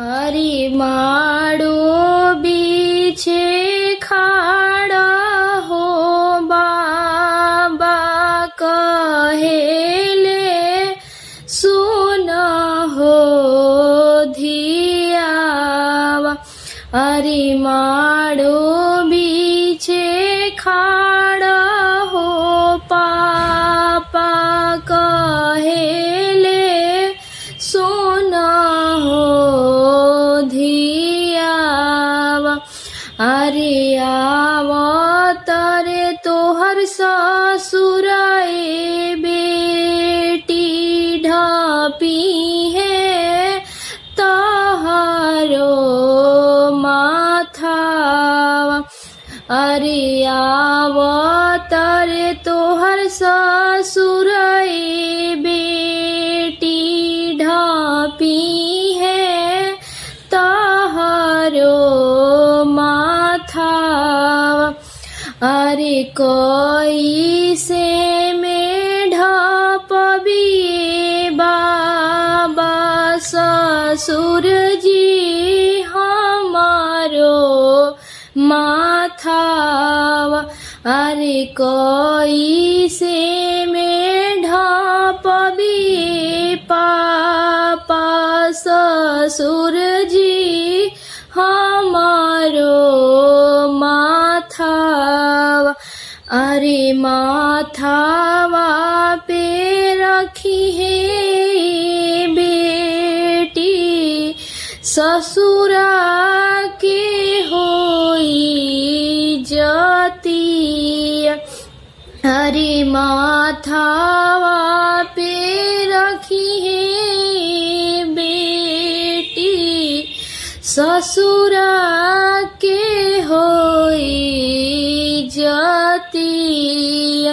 अरे माड़ो बीछे खाड़ा हो बाबा कहेले सुन हो धियावा। अरे माड़ो बीछे खाड़ा हो पापा कहेले सुन हो धियावा। अरे आवतरे तोहर ससुराए बेटी ढपी है तहरो माथावा। अरे आवतरे तोहर ससुराए बेटी ढपी है तहरो माथावा। अरे कैसे में ढपबिए बाबा ससुर जी हमारो माथावा। अरे कैसे में ढपबिए पापा ससुर जी हमारो माथावा। अरे माथावा पे रखी है बेटी ससुरा के होई जतिया। अरे माथावा पे रखी है बेटी ससुरा के होई जतिया।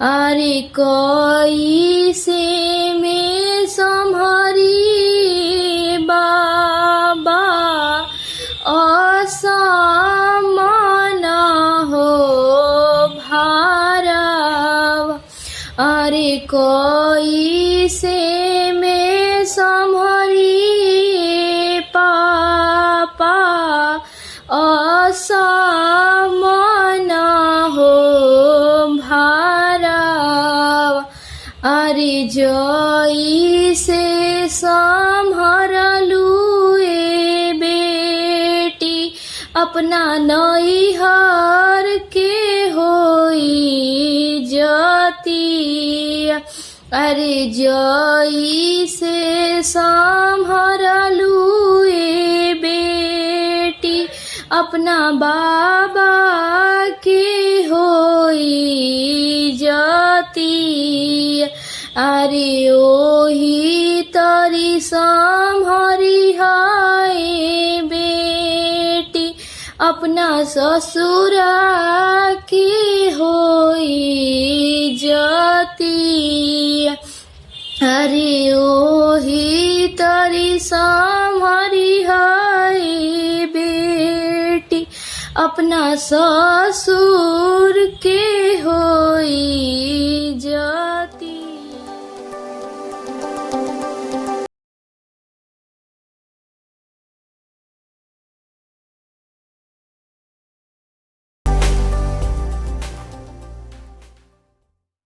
अरे कैसे में संभरी बाबा असमाना हो भारावा। अरे कैसे में संभरी पापा असमाना हो भारावा। अरे जैसे संभरलुए बेटी अपना नैहर के होई जतिया। अरे जैसे संभरलुए बेटी अपना बाबा के होई जतिया। अरे ओही तरी संभरी हाय बेटी अपना ससुरा के होई जतिया। अरे ओही तरी संभरी हाय बेटी अपना ससुर के होई जतिया।